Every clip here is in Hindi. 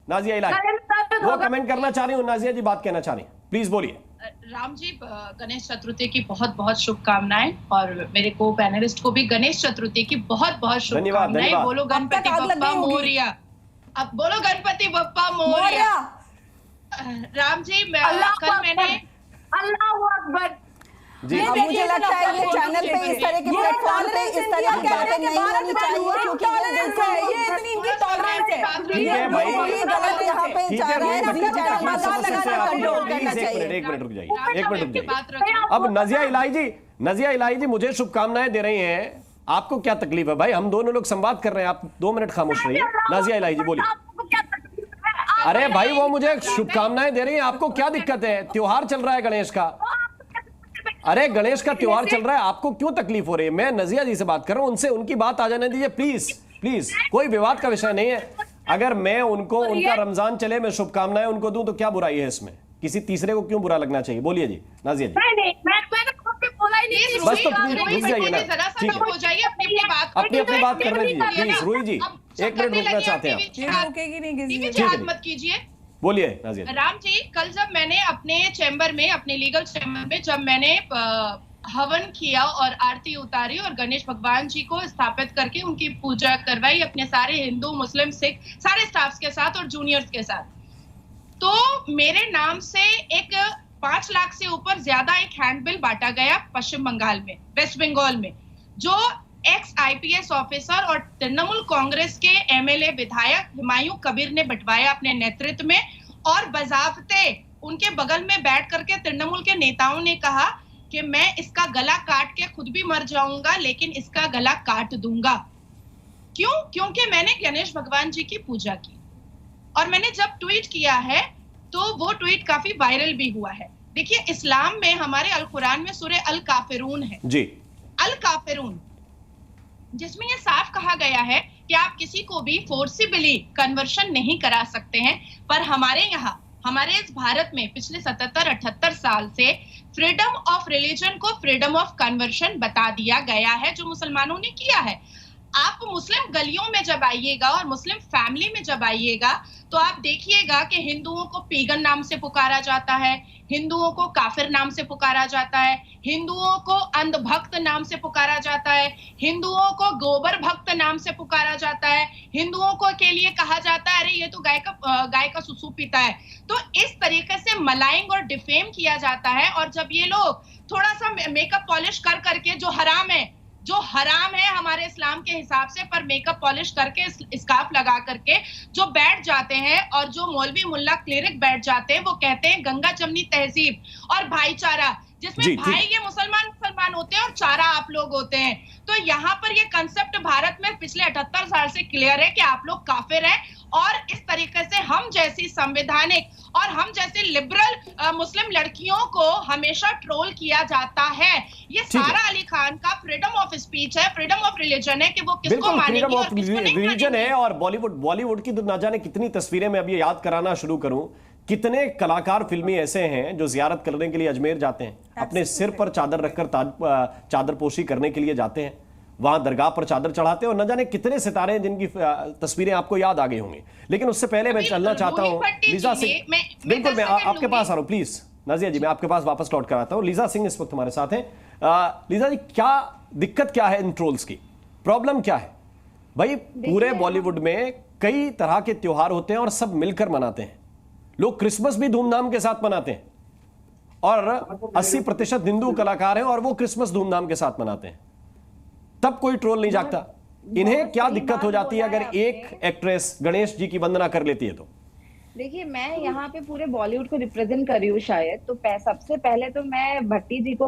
नाजिया इलाही वो कमेंट करना चाह रही हूँ। नाजिया जी बात कहना चाह रही हैं, प्लीज बोलिए। राम जी, गणेश चतुर्थी की बहुत बहुत शुभकामनाएं, और मेरे को पैनलिस्ट को भी गणेश चतुर्थी की बहुत बहुत शुभकामनाएं। बोलो गणपति बप्पा मोरिया। अब बोलो गणपति बप्पा मोरिया। राम जी, कल मैंने अल्लाहू अकबर जी, मुझे लगता है ये चैनल पे इस तरह के प्लेटफॉर्म पे इस तरह की बातें नहीं होनी चाहिए, क्योंकि ये इतनी इनकी टॉलरेंस है। ठीक है भाई, ये गलत यहाँ पे जा रहा है, अपनी चैनल मजाक लगाना कंट्रोल करना चाहिए। एक मिनट रुक जाइए, एक मिनट रुक जाइए। अब नजिया इलाही जी मुझे शुभकामनाएं दे रही हैं, आपको क्या तकलीफ है भाई? हम दोनों लोग संवाद कर रहे हैं, आप 2 मिनट खामोश रहिए। नाजिया इलाही जी बोलिए। अरे भाई वो मुझे शुभकामनाएं दे रही हैं, आपको क्या दिक्कत है? त्योहार चल रहा है गणेश का, अरे गणेश का त्योहार चल रहा है, आपको क्यों तकलीफ हो रही है? मैं नजिया जी से बात कर रहा हूं, उनसे उनकी बात आ जाने दीजिए प्लीज प्लीज। कोई विवाद का विषय नहीं है। अगर मैं उनको उनका रमजान चले मैं शुभकामनाएं उनको दूं तो क्या बुराई है इसमें? किसी तीसरे को क्यों बुरा लगना चाहिए? बोलिए जी नाजिया जी। बस तो प्लीज रुक जाइए ना, ठीक है अपनी अपनी बात करने दीजिए प्लीज। रूही जी 1 मिनट रुकना चाहते हैं आप? रुकेगी नहीं किसी की बात मत कीजिए। बोलिए नाजिया। राम जी, कल जब मैंने अपने चैम्बर में, अपने लीगल चैम्बर में जब मैंने हवन किया और आरती उतारी और गणेश भगवान जी को स्थापित करके उनकी पूजा करवाई अपने सारे हिंदू मुस्लिम सिख सारे स्टाफ्स के साथ और जूनियर्स के साथ, तो मेरे नाम से एक 5 लाख से ऊपर ज्यादा एक हैंडबिल बांटा गया पश्चिम बंगाल में, वेस्ट बंगाल में, जो एक्स IPS ऑफिसर और तृणमूल कांग्रेस के MLA विधायक हुमायूं कबीर ने बंटवाया अपने नेतृत्व में। और बजावते उनके बगल में बैठ करके तृणमूल के नेताओं ने कहा कि मैं इसका गला काट के खुद भी मर जाऊंगा लेकिन इसका गला काट दूंगा। क्यों? क्योंकि मैंने गणेश भगवान जी की पूजा की। और मैंने जब ट्वीट किया है तो वो ट्वीट काफी वायरल भी हुआ है। देखिए, इस्लाम में हमारे अल कुरान में सूरह अल काफिरून है जी, अल काफिरून, जिसमें ये साफ कहा गया है कि आप किसी को भी फोर्सिबली कन्वर्शन नहीं करा सकते हैं। पर हमारे यहाँ, हमारे इस भारत में पिछले 77-78 साल से फ्रीडम ऑफ रिलीजन को फ्रीडम ऑफ कन्वर्शन बता दिया गया है, जो मुसलमानों ने किया है। आप मुस्लिम गलियों में जब आइएगा और मुस्लिम फैमिली में जब आइएगा तो आप देखिएगा कि हिंदुओं को पीगन नाम से पुकारा जाता है, हिंदुओं को काफिर नाम से पुकारा जाता है, हिंदुओं को अंधभक्त नाम से पुकारा जाता है, हिंदुओं को गोबर भक्त नाम से पुकारा जाता है, हिंदुओं को के लिए कहा जाता है अरे ये तो गाय का सुसु पीता है। तो इस तरीके से मलाइंग और डिफेम किया जाता है। और जब ये लोग थोड़ा सा मेकअप पॉलिश कर करके, जो हराम है हमारे इस्लाम के हिसाब से, पर मेकअप पॉलिश करके स्कार्फ लगा करके जो बैठ जाते हैं और जो मौलवी मुल्ला क्लिरिक बैठ जाते हैं, वो कहते हैं गंगा जमनी तहजीब और भाईचारा, जिसमें भाई ये मुसलमान होते हैं और चारा आप लोग होते हैं। तो यहाँ पर ये कंसेप्ट भारत में पिछले 78 साल से क्लियर है कि आप लोग काफिर हैं। और इस तरीके से हम जैसी संवैधानिक और हम जैसे लिबरल मुस्लिम लड़कियों को हमेशा ट्रोल किया जाता है। ये सारा अली खान का फ्रीडम ऑफ स्पीच है, फ्रीडम ऑफ रिलीजन है कि वो किसको मानेगी और किसको नहीं रिलीजन है। और बॉलीवुड की तो ना जाने कितनी तस्वीरें मैं अभी याद कराना शुरू करूं। कितने कलाकार फिल्मी ऐसे हैं जो जियारत करने के लिए अजमेर जाते हैं, अपने सिर पर चादर रखकर चादरपोशी करने के लिए जाते हैं, वहां दरगाह पर चादर चढ़ाते हैं। और न जाने कितने सितारे हैं जिनकी तस्वीरें आपको याद आ गई होंगी। लेकिन उससे पहले मैं चलना चाहता हूं लीजा सिंह। बिल्कुल, मैं आपके पास आ रहा हूं, प्लीज नाजिया जी, मैं आपके पास वापस लौट कर आता हूं। लीजा सिंह इस वक्त हमारे साथ हैं। लीजा जी, क्या दिक्कत क्या है इन ट्रोल्स की? प्रॉब्लम क्या है भाई? पूरे बॉलीवुड में कई तरह के त्योहार होते हैं और सब मिलकर मनाते हैं। लोग क्रिसमस भी धूमधाम के साथ मनाते हैं और 80% हिंदू कलाकार हैं और वो क्रिसमस धूमधाम के साथ मनाते हैं, तब कोई ट्रोल नहीं जागता। इन्हें क्या दिक्कत हो जाती है अगर एक एक्ट्रेस गणेश जी की वंदना कर लेती है तो? देखिए, मैं यहाँ पे पूरे बॉलीवुड को रिप्रेजेंट कर रही हूँ शायद, तो सबसे पहले तो मैं भट्टी जी को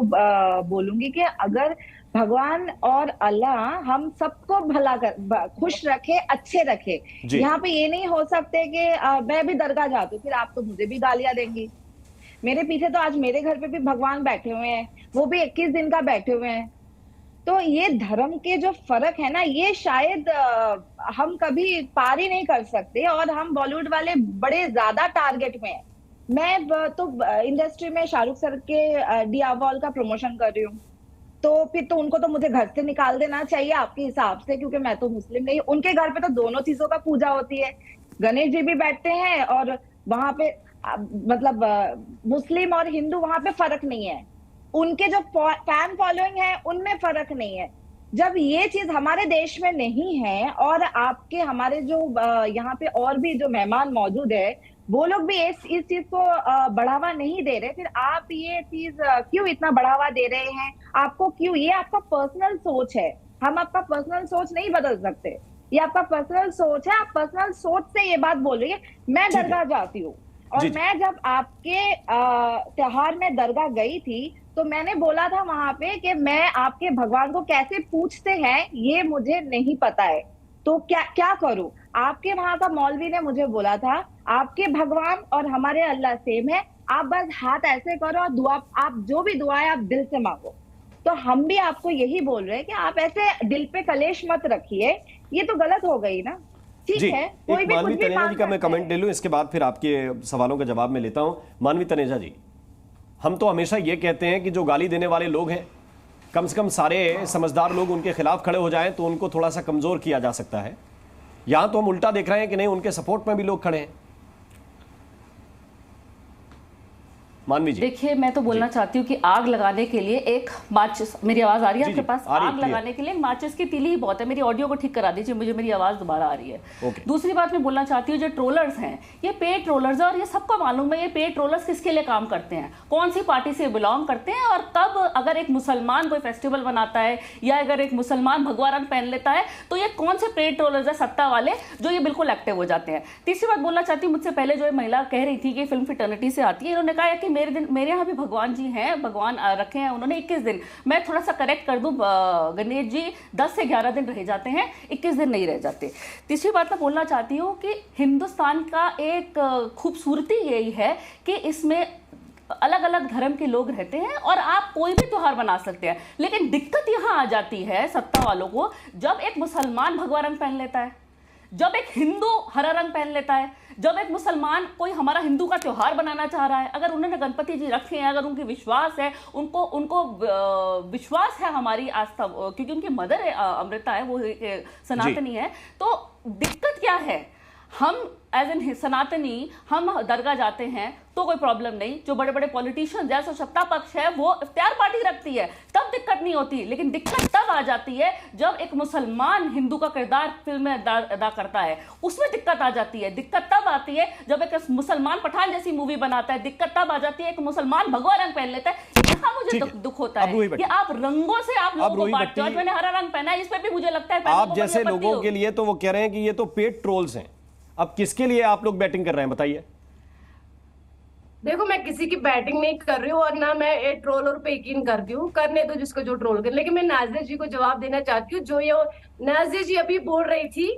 बोलूंगी कि अगर भगवान और अल्लाह हम सबको भला कर खुश रखे, अच्छे रखे। यहाँ पे ये नहीं हो सकते कि मैं भी दरगाह जाती हूँ फिर आप तो मुझे भी गालियां देंगी। मेरे पीछे तो आज मेरे घर पे भी भगवान बैठे हुए हैं, वो भी 21 दिन का बैठे हुए हैं। तो ये धर्म के जो फर्क है ना, ये शायद हम कभी पार ही नहीं कर सकते। और हम बॉलीवुड वाले बड़े ज्यादा टारगेट में हैं। मैं तो इंडस्ट्री में शाहरुख सर के डियावॉल का प्रमोशन कर रही हूँ, तो फिर तो उनको तो मुझे घर से निकाल देना चाहिए आपके हिसाब से, क्योंकि मैं तो मुस्लिम नहीं। उनके घर पे तो दोनों चीजों का पूजा होती है, गणेश जी भी बैठते हैं और वहां पे मतलब मुस्लिम और हिंदू वहां पे फर्क नहीं है, उनके जो फैन फॉलोइंग है उनमें फर्क नहीं है। जब ये चीज हमारे देश में नहीं है और आपके हमारे जो यहाँ पे और भी जो मेहमान मौजूद है वो लोग भी इस चीज को बढ़ावा नहीं दे रहे, फिर आप ये चीज क्यों इतना बढ़ावा दे रहे हैं? आपको क्यों? ये आपका पर्सनल सोच है, हम आपका पर्सनल सोच नहीं बदल सकते, ये आपका पर्सनल सोच है, आप पर्सनल सोच से ये बात बोल रही है। मैं दरगाह जाती हूँ और मैं जब आपके त्योहार में दरगाह गई थी तो मैंने बोला था वहां पे कि मैं आपके भगवान को कैसे पूछते हैं ये मुझे नहीं पता है, तो क्या करूं? आपके वहां का मौलवी ने मुझे बोला था आपके भगवान और हमारे अल्लाह सेम है, आप बस हाथ ऐसे करो और दुआ, आप जो भी दुआ है आप दिल से मांगो। तो हम भी आपको यही बोल रहे हैं कि आप ऐसे दिल पे कलेश मत रखिए, ये तो गलत हो गई ना। ठीक है, कोई भी मानवी तनेजा जी का मैं कमेंट ले लूं, इसके बाद फिर आपके सवालों का जवाब मैं लेता हूं। मानवी तनेजा जी, हम तो हमेशा ये कहते हैं कि जो गाली देने वाले लोग हैं कम से कम सारे समझदार लोग उनके खिलाफ खड़े हो जाएं तो उनको थोड़ा सा कमजोर किया जा सकता है। यहां तो हम उल्टा देख रहे हैं कि नहीं, उनके सपोर्ट में भी लोग खड़े हैं। मानवी जी, देखिए मैं तो बोलना चाहती हूँ कि आग लगाने के लिए एक माचिस, मेरी आवाज आ रही है आपके पास? आग लगाने के लिए माचिस की तीली ही बहुत है। मेरी ऑडियो को ठीक करा दीजिए, मुझे मेरी आवाज दोबारा आ रही है। दूसरी बात मैं बोलना चाहती हूँ, जो ट्रोलर्स हैं ये पेड ट्रोलर्स है और ये सबको मालूम है ये पेड ट्रोलर्स किसके लिए काम करते हैं, कौन सी पार्टी से बिलोंग करते हैं, और कब अगर एक मुसलमान कोई फेस्टिवल बनाता है या अगर एक मुसलमान भगवा रंग पहन लेता है तो ये कौन से पेड ट्रोलर्स है सत्ता वाले जो ये बिल्कुल एक्टिव हो जाते हैं। तीसरी बात बोलना चाहती हूँ, मुझसे पहले जो महिला कह रही थी कि फिल्म फिटर्निटी से आती है, इन्होंने कहा कि मेरे यहाँ भी भगवान जी हैं, भगवान रखे हैं उन्होंने 21 दिन। मैं थोड़ा सा करेक्ट कर दूं, गणेश जी 10 से 11 दिन रह जाते हैं, 21 दिन नहीं रह जाते। तीसरी बात मैं बोलना चाहती हूँ कि हिंदुस्तान का एक खूबसूरती यही है कि इसमें अलग अलग धर्म के लोग रहते हैं और आप कोई भी त्योहार बना सकते हैं, लेकिन दिक्कत यहां आ जाती है सत्ता वालों को जब एक मुसलमान भगवा रंग पहन लेता है, जब एक हिंदू हरा रंग पहन लेता है, जब एक मुसलमान कोई हमारा हिंदू का त्योहार बनाना चाह रहा है, अगर उन्होंने गणपति जी रखे हैं, अगर उनकी विश्वास है, उनको विश्वास है हमारी आस्था, क्योंकि उनकी मदर अमृता है, वो सनातनी है, तो दिक्कत क्या है? हम एज एन सनातनी हम दरगाह जाते हैं तो कोई प्रॉब्लम नहीं, जो बड़े बड़े पॉलिटिशियन जैसे सत्ता पक्ष है वो इफ्तार पार्टी रखती है तब दिक्कत नहीं होती, लेकिन दिक्कत तब आ जाती है जब एक मुसलमान हिंदू का किरदार फिल्म में अदा करता है, उसमें दिक्कत आ जाती है। दिक्कत तब आती है जब एक मुसलमान पठान जैसी मूवी बनाता है, दिक्कत तब आ जाती है एक मुसलमान भगवा रंग पहन लेता है। यहाँ मुझे दुख होता है कि आप रंगों से आप लोगों को बांटते हो। मैंने हरा रंग पहना है, इस पर भी मुझे लगता है आप जैसे लोगों के लिए तो वो कह रहे हैं कि ये तो पेड ट्रोल्स हैं। अब किसके लिए आप लोग बैटिंग कर रहे हैं बताइए? देखो, मैं किसी की बैटिंग नहीं कर रही हूँ और ना मैं ट्रोलर पे यकीन करती हूँ, करने दो जिसको जो ट्रोल कर। लेकिन मैं नाज़िर जी को जवाब देना चाहती हूँ, जो ये नाज़िर जी अभी बोल रही थी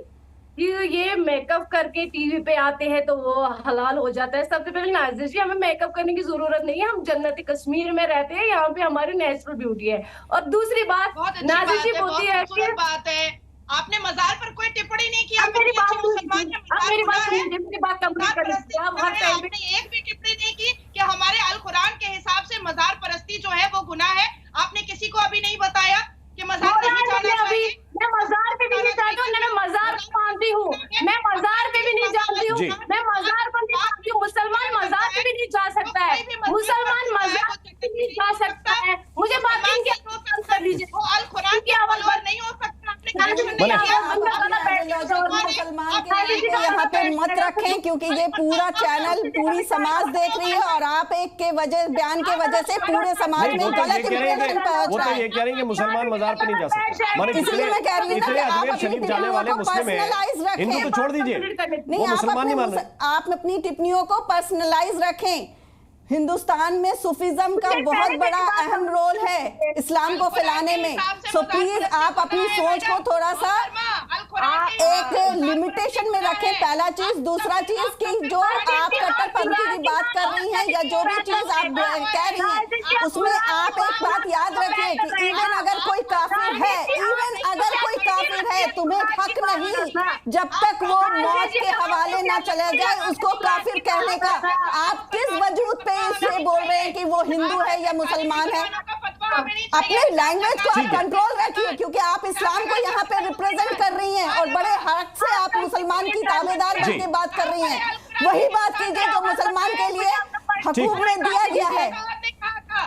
कि ये मेकअप करके टीवी पे आते हैं तो वो हलाल हो जाता है। सबसे पहले नाज़िर जी, हमें मेकअप करने की जरूरत नहीं है, हम जन्नत कश्मीर में रहते हैं, यहाँ पे हमारी नेचुरल ब्यूटी है। और दूसरी बात, नाज़िर जी बोलती है कि बात है आपने मजार पर कोई टिप्पणी नहीं की। मेरी बात आपने एक भी टिप्पणी नहीं की कि हमारे अल कुरान के हिसाब से मजार परस्ती जो है वो गुनाह है। आपने किसी को अभी नहीं बताया कि मजार नहीं जाना चाहिए। मैं मजार पे भी नहीं जाती हूँ, मैं मजार मानती हूँ, मैं मजार पे भी नहीं जाती हूँ, मैं मजार पर नहीं जाती हूँ। मुसलमान मजार पे भी नहीं जा सकता है, मुसलमान मजार पे नहीं जा सकता है। मुझे बात कर लीजिए, अल कुरान की आवाज नहीं हो सकता। यहाँ पे मत रखें क्योंकि ये पूरा चैनल पूरी समाज देख रही है और आप एक के वजह बयान के वजह से पूरे समाज में गलत इंप्रेशन पहुंच रहा है। ये कह रहे हैं कि मुसलमान मजार पे नहीं जा सकते, इसलिए मैं कह रही हूँ इसलिए अजमेर शरीफ जाने वाले मुस्लिम हैं, हिंदू तो छोड़ दीजिए, नहीं आप अपनी टिप्पणियों को पर्सनलाइज रखें। हिंदुस्तान में सूफिज्म का बहुत बड़ा अहम रोल है इस्लाम को फैलाने में, सो प्लीज आप अपनी सोच को थोड़ा सा एक लिमिटेशन में रखें। पहला चीज, दूसरा चीज कि जो आप कट्टरपंथी की बात कर रही हैं या जो भी चीज आप कह रही हैं उसमें आप एक बात याद रखें कि इवन अगर कोई काफिर है, इवन अगर कोई काफिर है, तुम्हें हक नहीं जब तक वो मौत के हवाले ना चले जाए उसको काफिर कहने का। आप किस वजूद पे इसलिए बोल रहे हैं कि वो हिंदू है या मुसलमान है? अपने लैंग्वेज को आप कंट्रोल रखिए, क्योंकि आप इस्लाम को यहाँ पे रिप्रेजेंट कर रही हैं और बड़े हक से आप मुसलमान की ताबेदार बन के बात कर रही हैं। वही बात कीजिए जो मुसलमान के लिए हकूक में दिया गया है।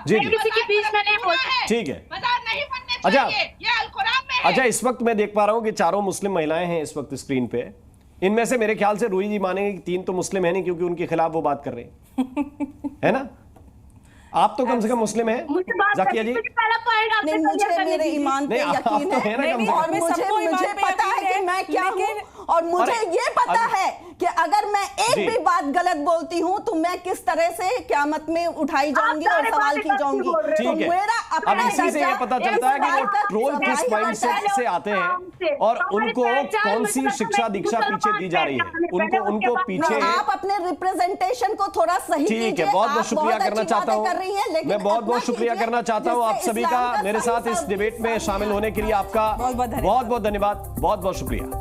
जी किसी के बीच में नहीं बोलते। ठीक है। मजाक नहीं बनने अच्छा, चाहिए, ये अल कुरान में है। अच्छा, इस वक्त मैं देख पा रहा हूं कि 4 मुस्लिम महिलाएं हैं इस वक्त स्क्रीन पे। इनमें से मेरे ख्याल से रूही जी मानेंगे कि 3 तो मुस्लिम है नहीं, क्योंकि उनके खिलाफ वो बात कर रहे हैं है ना? आप तो कम से कम मुस्लिम हैं जाकिया जी। नहीं, मुझे मेरे ईमान पे यकीन है और मुझे पता है कि मैं क्या हूँ, और मुझे ये पता है कि अगर मैं एक भी बात गलत बोलती हूँ तो मैं किस तरह से क़यामत में उठाई जाऊंगी और सवाल की जाऊंगी। ठीक है, अब इसी से ये पता चलता है कि वो ट्रोल किस माइंडसेट से आते हैं और उनको कौन सी शिक्षा दीक्षा पीछे दी जा रही है, उनको पीछे। आप अपने रिप्रेजेंटेशन को थोड़ा सही कीजिए। ठीक है, बहुत बहुत शुक्रिया करना चाहता हूँ मैं, बहुत बहुत शुक्रिया करना चाहता हूँ आप सभी का मेरे साथ इस डिबेट में शामिल होने के लिए। आपका बहुत बहुत धन्यवाद, बहुत बहुत शुक्रिया।